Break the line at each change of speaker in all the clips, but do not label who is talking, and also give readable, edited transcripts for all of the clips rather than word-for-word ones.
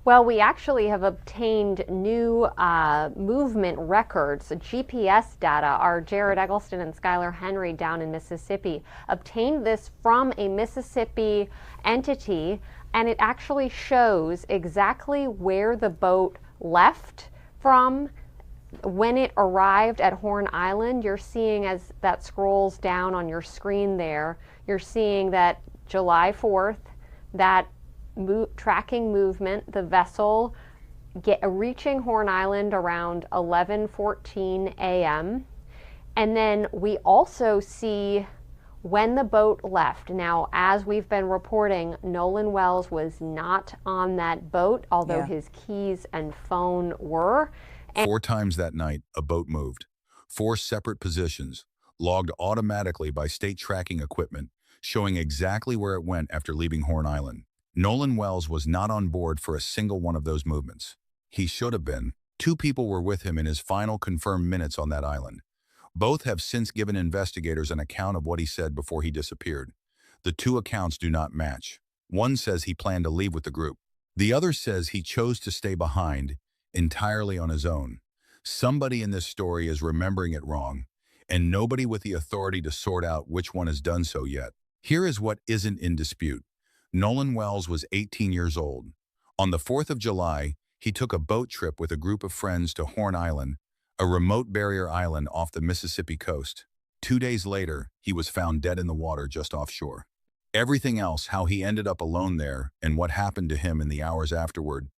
Well, we actually have obtained new movement records, GPS data. Our Jared Eggleston and Skylar Henry down in Mississippi obtained this from a Mississippi entity, and it actually shows exactly where the boat left from when it arrived at Horn Island. You're seeing, as that scrolls down on your screen there, you're seeing that July 4th, that tracking movement, the vessel reaching Horn Island around 11:14 a.m. And then we also see when the boat left. Now, as we've been reporting, Nolan Wells was not on that boat, although
Yeah.
his keys and phone were. And
4 times that night, a boat moved. 4 separate positions, logged automatically by state tracking equipment, showing exactly where it went after leaving Horn Island. Nolan Wells was not on board for a single one of those movements. He should have been. 2 people were with him in his final confirmed minutes on that island. Both have since given investigators an account of what he said before he disappeared. The 2 accounts do not match. One says he planned to leave with the group. The other says he chose to stay behind entirely on his own. Somebody in this story is remembering it wrong, and nobody with the authority to sort out which one has done so yet. Here is what isn't in dispute. Nolan Wells was 18 years old. On the 4th of July, he took a boat trip with a group of friends to Horn Island, a remote barrier island off the Mississippi coast. 2 days later, he was found dead in the water just offshore. Everything else, how he ended up alone there and what happened to him in the hours afterward,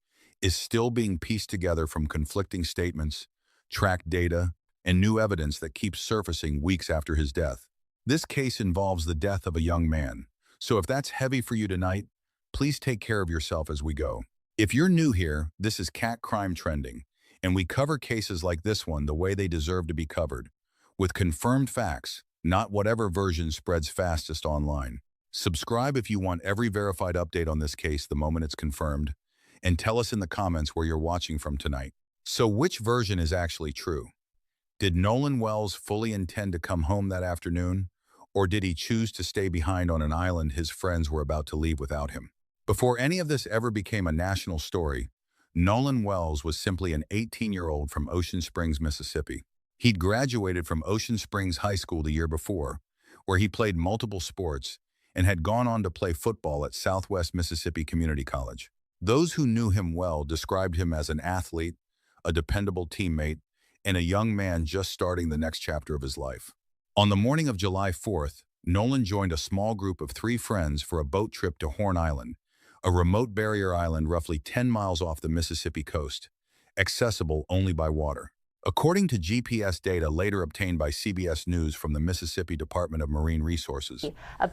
is still being pieced together from conflicting statements, tracked data, and new evidence that keeps surfacing weeks after his death. This case involves the death of a young man, so if that's heavy for you tonight, please take care of yourself as we go. If you're new here, this is Cat Crime Trending, and we cover cases like this one the way they deserve to be covered, with confirmed facts, not whatever version spreads fastest online. Subscribe if you want every verified update on this case the moment it's confirmed, and tell us in the comments where you're watching from tonight. So which version is actually true? Did Nolan Wells fully intend to come home that afternoon, or did he choose to stay behind on an island his friends were about to leave without him? Before any of this ever became a national story, Nolan Wells was simply an 18-year-old from Ocean Springs, Mississippi. He'd graduated from Ocean Springs High School the year before, where he played multiple sports and had gone on to play football at Southwest Mississippi Community College. Those who knew him well described him as an athlete, a dependable teammate, and a young man just starting the next chapter of his life. On the morning of July 4th, Nolan joined a small group of 3 friends for a boat trip to Horn Island, a remote barrier island roughly 10 miles off the Mississippi coast, accessible only by water. According to GPS data later obtained by CBS News from the Mississippi Department of Marine Resources,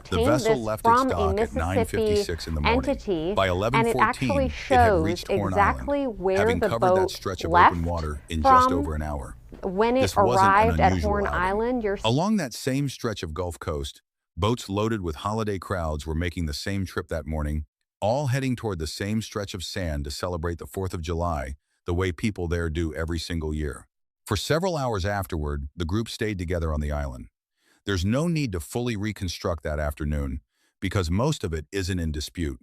the vessel left its dock at 9:56 in the morning.
Entity,
By
and it
11:14,
actually
it had
shows
reached Horn
exactly
Island,
where
having
the
covered that
boat
stretch of
left
open water in just
from
over an hour.
when it
This wasn't an
arrived at
unusual
Horn
outing.
Island.
Along that same stretch of Gulf Coast, boats loaded with holiday crowds were making the same trip that morning, all heading toward the same stretch of sand to celebrate the 4th of July, the way people there do every single year. For several hours afterward, the group stayed together on the island. There's no need to fully reconstruct that afternoon, because most of it isn't in dispute.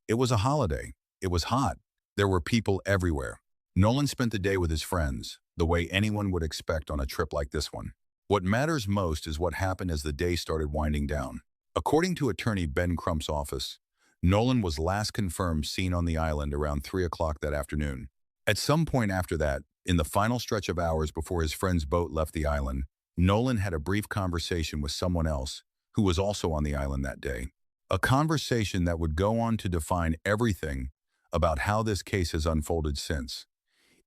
It was a holiday. It was hot. There were people everywhere. Nolan spent the day with his friends, the way anyone would expect on a trip like this one. What matters most is what happened as the day started winding down. According to attorney Ben Crump's office, Nolan was last confirmed seen on the island around 3 o'clock that afternoon. At some point after that, in the final stretch of hours before his friend's boat left the island, Nolan had a brief conversation with someone else who was also on the island that day. A conversation that would go on to define everything about how this case has unfolded since.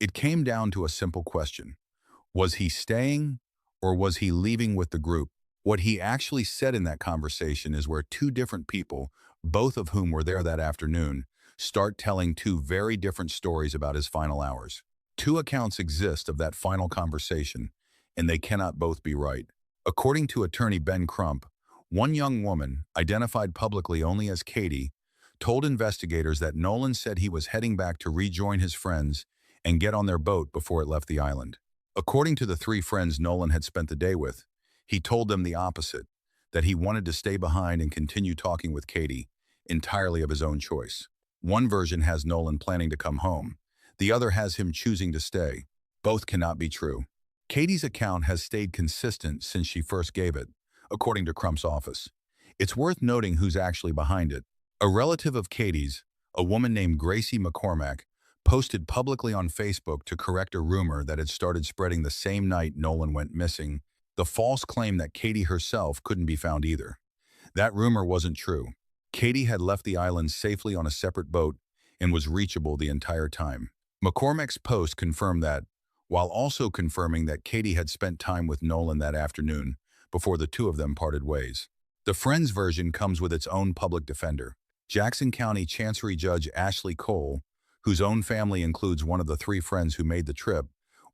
It came down to a simple question. Was he staying or was he leaving with the group? What he actually said in that conversation is where 2 different people, both of whom were there that afternoon, start telling 2 very different stories about his final hours. 2 accounts exist of that final conversation, and they cannot both be right. According to attorney Ben Crump, one young woman, identified publicly only as Katie, told investigators that Nolan said he was heading back to rejoin his friends and get on their boat before it left the island. According to the 3 friends Nolan had spent the day with, he told them the opposite, that he wanted to stay behind and continue talking with Katie, entirely of his own choice. One version has Nolan planning to come home. The other has him choosing to stay. Both cannot be true. Katie's account has stayed consistent since she first gave it, according to Crump's office. It's worth noting who's actually behind it. A relative of Katie's, a woman named Gracie McCormack, posted publicly on Facebook to correct a rumor that had started spreading the same night Nolan went missing, the false claim that Katie herself couldn't be found either. That rumor wasn't true. Katie had left the island safely on a separate boat and was reachable the entire time. McCormack's post confirmed that, while also confirming that Katie had spent time with Nolan that afternoon before the two of them parted ways. The Friends version comes with its own public defender. Jackson County Chancery Judge Ashley Cole, whose own family includes one of the three friends who made the trip,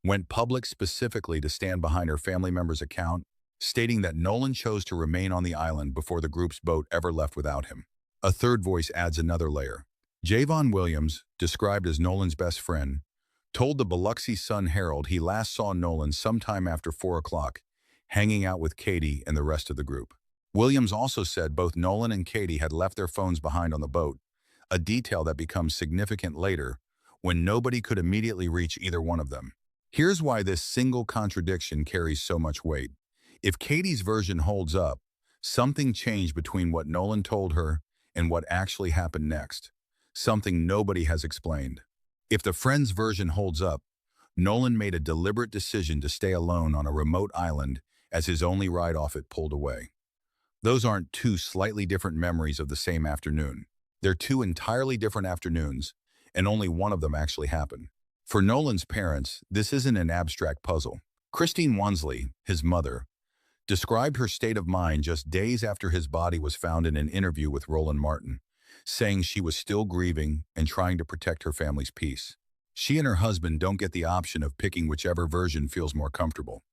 went public specifically to stand behind her family member's account, stating that Nolan chose to remain on the island before the group's boat ever left without him. A third voice adds another layer. Javon Williams, described as Nolan's best friend, told the Biloxi Sun-Herald he last saw Nolan sometime after 4 o'clock, hanging out with Katie and the rest of the group. Williams also said both Nolan and Katie had left their phones behind on the boat, a detail that becomes significant later when nobody could immediately reach either one of them. Here's why this single contradiction carries so much weight. If Katie's version holds up, something changed between what Nolan told her and what actually happened next, something nobody has explained. If the Friends version holds up, Nolan made a deliberate decision to stay alone on a remote island as his only ride off it pulled away. Those aren't two slightly different memories of the same afternoon. They're two entirely different afternoons, and only one of them actually happened. For Nolan's parents, this isn't an abstract puzzle. Christine Wansley, his mother, described her state of mind just days after his body was found in an interview with Roland Martin, saying she was still grieving and trying to protect her family's peace. She and her husband don't get the option of picking whichever version feels more comfortable.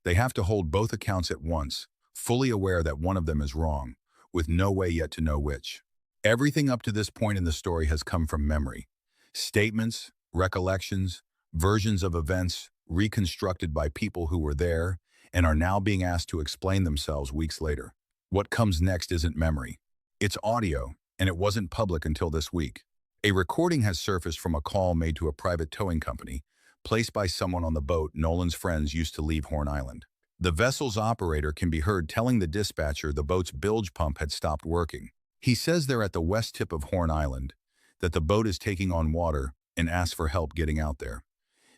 They have to hold both accounts at once, fully aware that one of them is wrong, with no way yet to know which. Everything up to this point in the story has come from memory. Statements, recollections, versions of events reconstructed by people who were there and are now being asked to explain themselves weeks later. What comes next isn't memory. It's audio, and it wasn't public until this week. A recording has surfaced from a call made to a private towing company, placed by someone on the boat Nolan's friends used to leave Horn Island. The vessel's operator can be heard telling the dispatcher the boat's bilge pump had stopped working. He says they're at the west tip of Horn Island, that the boat is taking on water, and asks for help getting out there.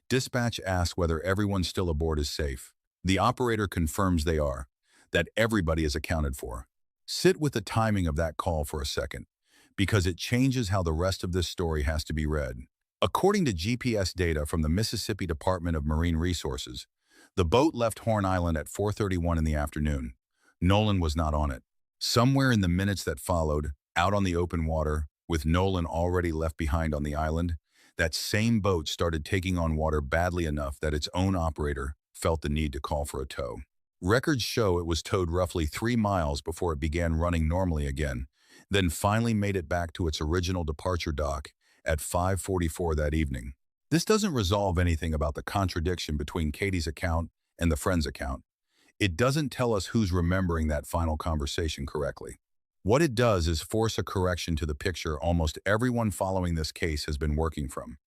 Dispatch asks whether everyone still aboard is safe. The operator confirms they are, that everybody is accounted for. Sit with the timing of that call for a second, because it changes how the rest of this story has to be read. According to GPS data from the Mississippi Department of Marine Resources, the boat left Horn Island at 4:31 in the afternoon. Nolan was not on it. Somewhere in the minutes that followed, out on the open water, with Nolan already left behind on the island, that same boat started taking on water badly enough that its own operator felt the need to call for a tow. Records show it was towed roughly 3 miles before it began running normally again, then finally made it back to its original departure dock at 5:44 that evening. This doesn't resolve anything about the contradiction between Katie's account and the friend's account. It doesn't tell us who's remembering that final conversation correctly. What it does is force a correction to the picture almost everyone following this case has been working from.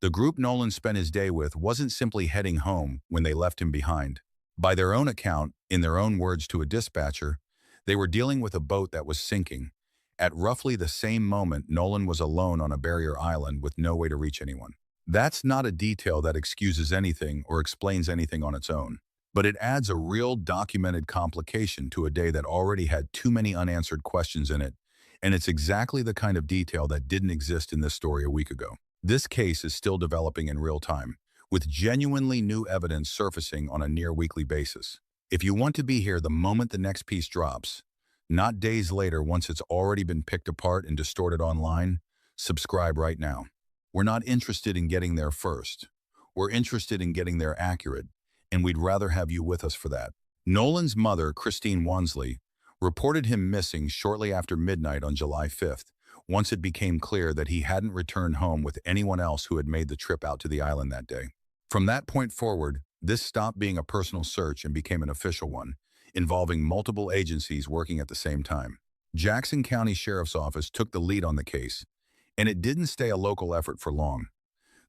The group Nolan spent his day with wasn't simply heading home when they left him behind. By their own account, in their own words to a dispatcher, they were dealing with a boat that was sinking. At roughly the same moment, Nolan was alone on a barrier island with no way to reach anyone. That's not a detail that excuses anything or explains anything on its own, but it adds a real documented complication to a day that already had too many unanswered questions in it, and it's exactly the kind of detail that didn't exist in this story a week ago. This case is still developing in real time, with genuinely new evidence surfacing on a near-weekly basis. If you want to be here the moment the next piece drops, not days later once it's already been picked apart and distorted online, subscribe right now. We're not interested in getting there first. We're interested in getting there accurate, and we'd rather have you with us for that. Nolan's mother, Christine Wansley, reported him missing shortly after midnight on July 5th, once it became clear that he hadn't returned home with anyone else who had made the trip out to the island that day. From that point forward, this stopped being a personal search and became an official one, involving multiple agencies working at the same time. Jackson County Sheriff's Office took the lead on the case, And it didn't stay a local effort for long.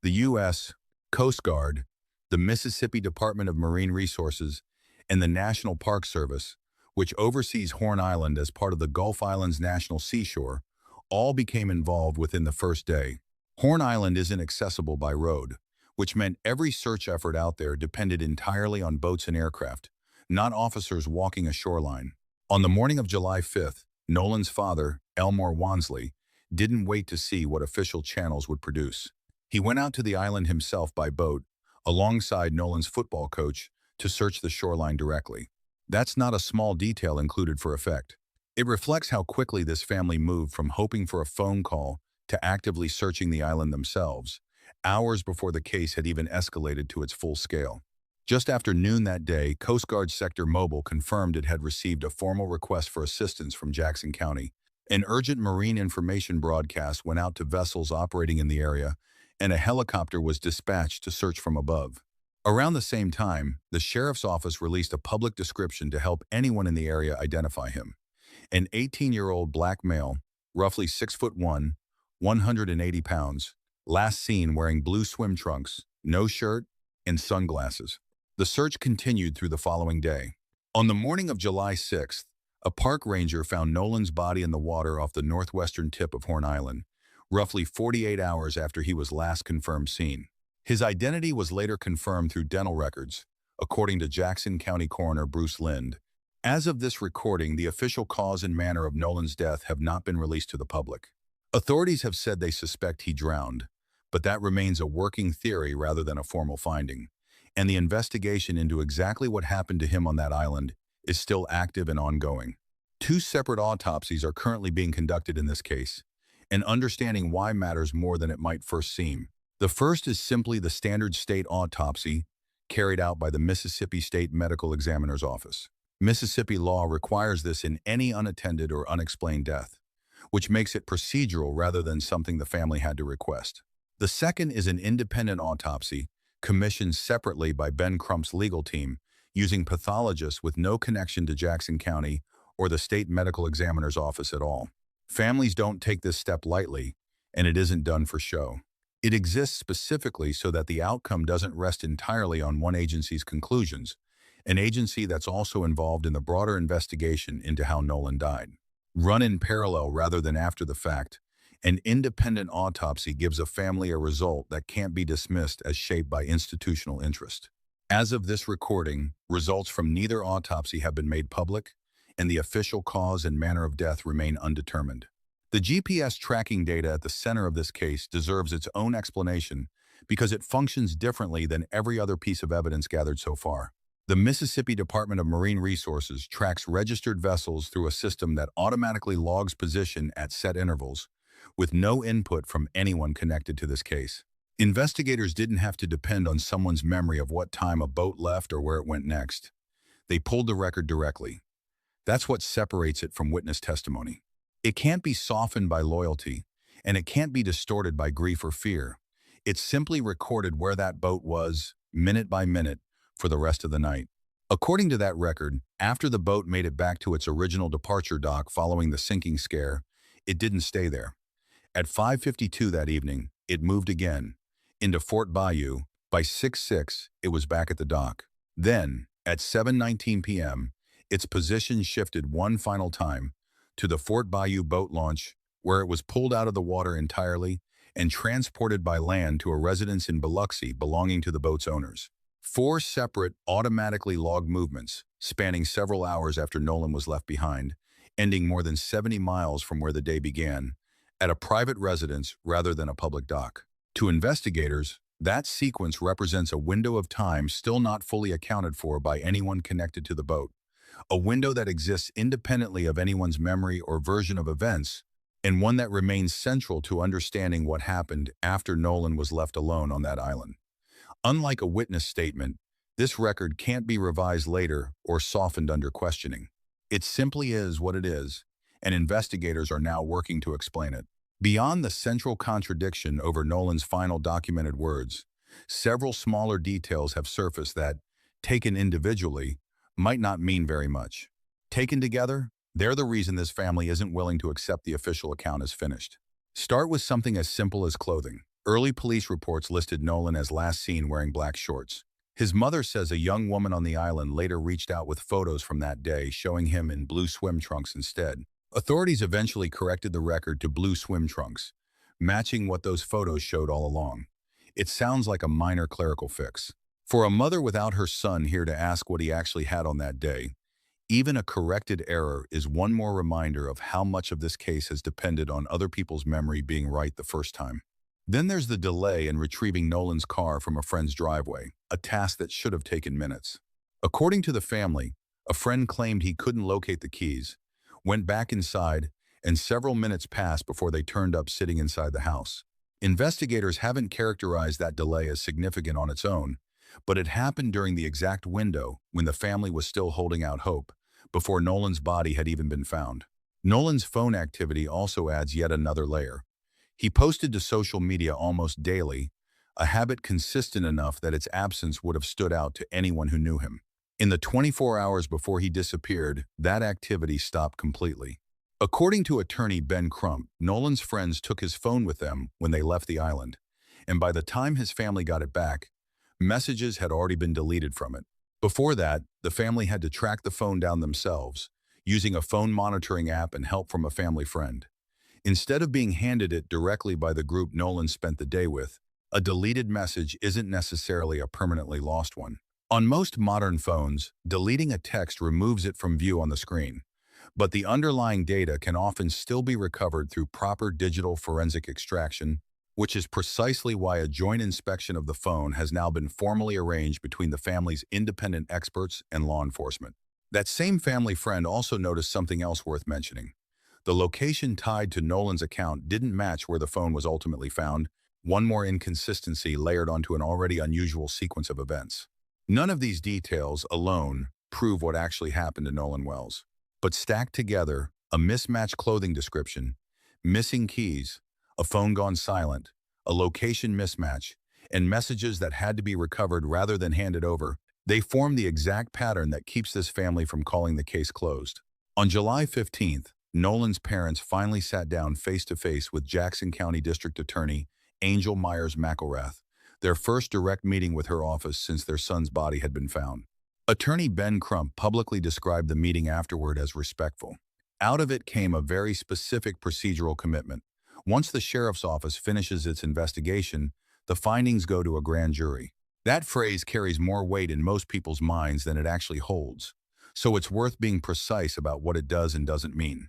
The U.S. Coast Guard, the Mississippi Department of Marine Resources, and the National Park Service, which oversees Horn Island as part of the Gulf Islands National Seashore, all became involved within the first day. Horn Island isn't accessible by road, which meant every search effort out there depended entirely on boats and aircraft, not officers walking a shoreline. On the morning of July 5th, Nolan's father, Elmore Wansley, didn't wait to see what official channels would produce. He went out to the island himself by boat, alongside Nolan's football coach, to search the shoreline directly. That's not a small detail included for effect. It reflects how quickly this family moved from hoping for a phone call to actively searching the island themselves, hours before the case had even escalated to its full scale. Just after noon that day, Coast Guard Sector Mobile confirmed it had received a formal request for assistance from Jackson County. An urgent marine information broadcast went out to vessels operating in the area, and a helicopter was dispatched to search from above. Around the same time, the sheriff's office released a public description to help anyone in the area identify him. An 18-year-old black male, roughly 6'1", 180 pounds, last seen wearing blue swim trunks, no shirt, and sunglasses. The search continued through the following day. On the morning of July 6th, a park ranger found Nolan's body in the water off the northwestern tip of Horn Island, roughly 48 hours after he was last confirmed seen. His identity was later confirmed through dental records, according to Jackson County Coroner Bruce Lind. As of this recording, the official cause and manner of Nolan's death have not been released to the public. Authorities have said they suspect he drowned, but that remains a working theory rather than a formal finding, and the investigation into exactly what happened to him on that island is still active and ongoing. 2 separate autopsies are currently being conducted in this case, and understanding why matters more than it might first seem. The first is simply the standard state autopsy carried out by the Mississippi State Medical Examiner's Office. Mississippi law requires this in any unattended or unexplained death, which makes it procedural rather than something the family had to request. The second is an independent autopsy commissioned separately by Ben Crump's legal team using pathologists with no connection to Jackson County or the State Medical Examiner's Office at all. Families don't take this step lightly, and it isn't done for show. It exists specifically so that the outcome doesn't rest entirely on one agency's conclusions, an agency that's also involved in the broader investigation into how Nolan died. Run in parallel rather than after the fact, an independent autopsy gives a family a result that can't be dismissed as shaped by institutional interest. As of this recording, results from neither autopsy have been made public, and the official cause and manner of death remain undetermined. The GPS tracking data at the center of this case deserves its own explanation because it functions differently than every other piece of evidence gathered so far. The Mississippi Department of Marine Resources tracks registered vessels through a system that automatically logs position at set intervals, with no input from anyone connected to this case. Investigators didn't have to depend on someone's memory of what time a boat left or where it went next. They pulled the record directly. That's what separates it from witness testimony. It can't be softened by loyalty, and it can't be distorted by grief or fear. It simply recorded where that boat was, minute by minute, for the rest of the night. According to that record, after the boat made it back to its original departure dock following the sinking scare, it didn't stay there. At 5:52 that evening, it moved again, into Fort Bayou. By 6:06, it was back at the dock. Then, at 7:19 p.m., its position shifted one final time to the Fort Bayou boat launch, where it was pulled out of the water entirely and transported by land to a residence in Biloxi belonging to the boat's owners. 4 separate, automatically logged movements, spanning several hours after Nolan was left behind, ending more than 70 miles from where the day began, at a private residence rather than a public dock. To investigators, that sequence represents a window of time still not fully accounted for by anyone connected to the boat, a window that exists independently of anyone's memory or version of events, and one that remains central to understanding what happened after Nolan was left alone on that island. Unlike a witness statement, this record can't be revised later or softened under questioning. It simply is what it is, and investigators are now working to explain it. Beyond the central contradiction over Nolan's final documented words, several smaller details have surfaced that, taken individually, might not mean very much. Taken together, they're the reason this family isn't willing to accept the official account as finished. Start with something as simple as clothing. Early police reports listed Nolan as last seen wearing black shorts. His mother says a young woman on the island later reached out with photos from that day showing him in blue swim trunks instead. Authorities eventually corrected the record to blue swim trunks, matching what those photos showed all along. It sounds like a minor clerical fix. For a mother without her son here to ask what he actually had on that day, even a corrected error is one more reminder of how much of this case has depended on other people's memory being right the first time. Then there's the delay in retrieving Nolan's car from a friend's driveway, a task that should have taken minutes. According to the family, a friend claimed he couldn't locate the keys, went back inside, and several minutes passed before they turned up sitting inside the house. Investigators haven't characterized that delay as significant on its own, but it happened during the exact window when the family was still holding out hope, before Nolan's body had even been found. Nolan's phone activity also adds yet another layer. He posted to social media almost daily, a habit consistent enough that its absence would have stood out to anyone who knew him. In the 24 hours before he disappeared, that activity stopped completely. According to attorney Ben Crump, Nolan's friends took his phone with them when they left the island, and by the time his family got it back, messages had already been deleted from it. Before that, the family had to track the phone down themselves, using a phone monitoring app and help from a family friend. Instead of being handed it directly by the group Nolan spent the day with, a deleted message isn't necessarily a permanently lost one. On most modern phones, deleting a text removes it from view on the screen, but the underlying data can often still be recovered through proper digital forensic extraction, which is precisely why a joint inspection of the phone has now been formally arranged between the family's independent experts and law enforcement. That same family friend also noticed something else worth mentioning. The location tied to Nolan's account didn't match where the phone was ultimately found, one more inconsistency layered onto an already unusual sequence of events. None of these details alone prove what actually happened to Nolan Wells. But stacked together, a mismatched clothing description, missing keys, a phone gone silent, a location mismatch, and messages that had to be recovered rather than handed over, they form the exact pattern that keeps this family from calling the case closed. On July 15th, Nolan's parents finally sat down face-to-face with Jackson County District Attorney Angel Myers McElrath, their first direct meeting with her office since their son's body had been found. Attorney Ben Crump publicly described the meeting afterward as respectful. Out of it came a very specific procedural commitment. Once the sheriff's office finishes its investigation, the findings go to a grand jury. That phrase carries more weight in most people's minds than it actually holds, so it's worth being precise about what it does and doesn't mean.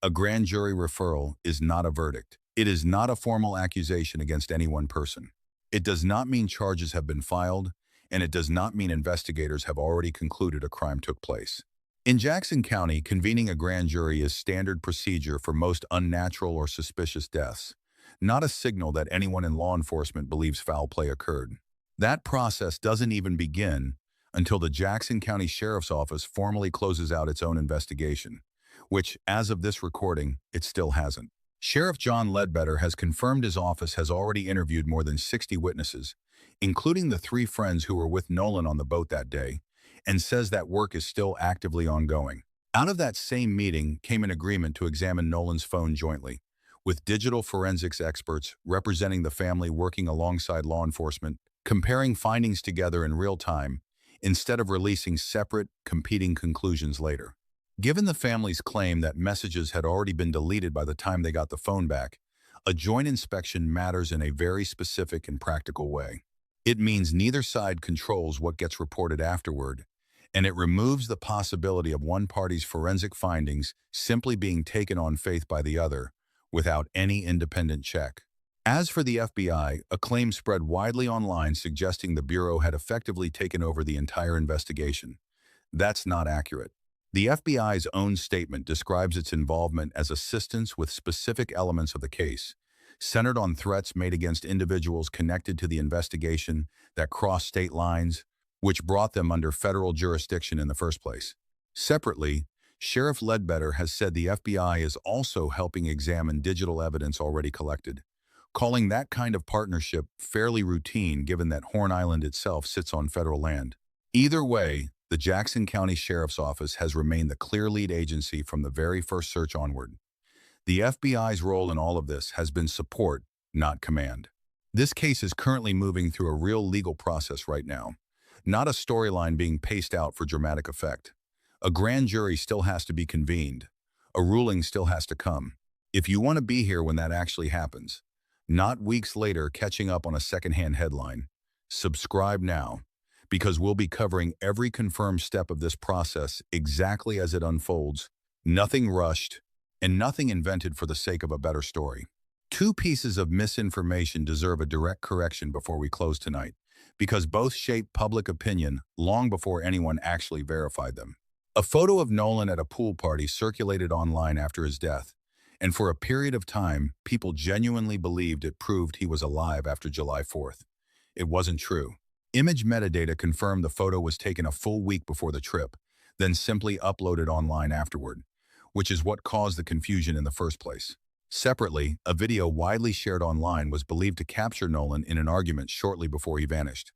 A grand jury referral is not a verdict. It is not a formal accusation against any one person. It does not mean charges have been filed, and it does not mean investigators have already concluded a crime took place. In Jackson County, convening a grand jury is standard procedure for most unnatural or suspicious deaths, not a signal that anyone in law enforcement believes foul play occurred. That process doesn't even begin until the Jackson County Sheriff's Office formally closes out its own investigation, which, as of this recording, it still hasn't. Sheriff John Ledbetter has confirmed his office has already interviewed more than 60 witnesses, including the 3 friends who were with Nolan on the boat that day, and says that work is still actively ongoing. Out of that same meeting came an agreement to examine Nolan's phone jointly, with digital forensics experts representing the family working alongside law enforcement, comparing findings together in real time, instead of releasing separate, competing conclusions later. Given the family's claim that messages had already been deleted by the time they got the phone back, a joint inspection matters in a very specific and practical way. It means neither side controls what gets reported afterward, and it removes the possibility of one party's forensic findings simply being taken on faith by the other, without any independent check. As for the FBI, a claim spread widely online suggesting the Bureau had effectively taken over the entire investigation. That's not accurate. The FBI's own statement describes its involvement as assistance with specific elements of the case, centered on threats made against individuals connected to the investigation that crossed state lines, which brought them under federal jurisdiction in the first place. Separately, Sheriff Ledbetter has said the FBI is also helping examine digital evidence already collected, calling that kind of partnership fairly routine given that Horn Island itself sits on federal land. Either way, the Jackson County Sheriff's Office has remained the clear lead agency from the very first search onward. The FBI's role in all of this has been support, not command. This case is currently moving through a real legal process right now, not a storyline being paced out for dramatic effect. A grand jury still has to be convened. A ruling still has to come. If you want to be here when that actually happens, not weeks later catching up on a secondhand headline, subscribe now, because we'll be covering every confirmed step of this process exactly as it unfolds, nothing rushed, and nothing invented for the sake of a better story. Two pieces of misinformation deserve a direct correction before we close tonight, because both shaped public opinion long before anyone actually verified them. A photo of Nolan at a pool party circulated online after his death, and for a period of time, people genuinely believed it proved he was alive after July 4th. It wasn't true. Image metadata confirmed the photo was taken a full week before the trip, then simply uploaded online afterward, which is what caused the confusion in the first place. Separately, a video widely shared online was believed to capture Nolan in an argument shortly before he vanished.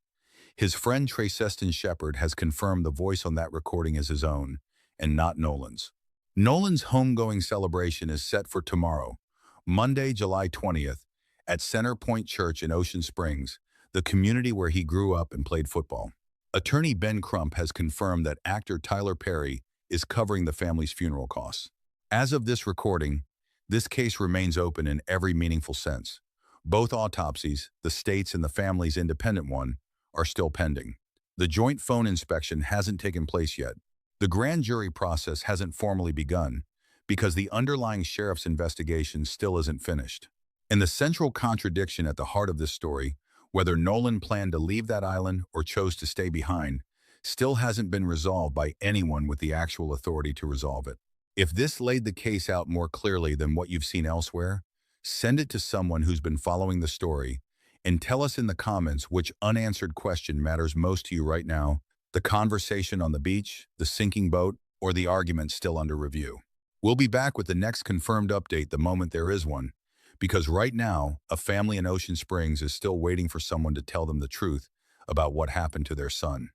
His friend Traceston Shepard has confirmed the voice on that recording is his own, and not Nolan's. Nolan's homegoing celebration is set for tomorrow, Monday, July 20th, at Center Point Church in Ocean Springs, the community where he grew up and played football. Attorney Ben Crump has confirmed that actor Tyler Perry is covering the family's funeral costs. As of this recording, this case remains open in every meaningful sense. Both autopsies, the state's and the family's independent one, are still pending. The joint phone inspection hasn't taken place yet. The grand jury process hasn't formally begun because the underlying sheriff's investigation still isn't finished. And the central contradiction at the heart of this story, whether Nolan planned to leave that island or chose to stay behind, still hasn't been resolved by anyone with the actual authority to resolve it. If this laid the case out more clearly than what you've seen elsewhere, send it to someone who's been following the story and tell us in the comments which unanswered question matters most to you right now: the conversation on the beach, the sinking boat, or the argument still under review. We'll be back with the next confirmed update the moment there is one, because right now, a family in Ocean Springs is still waiting for someone to tell them the truth about what happened to their son.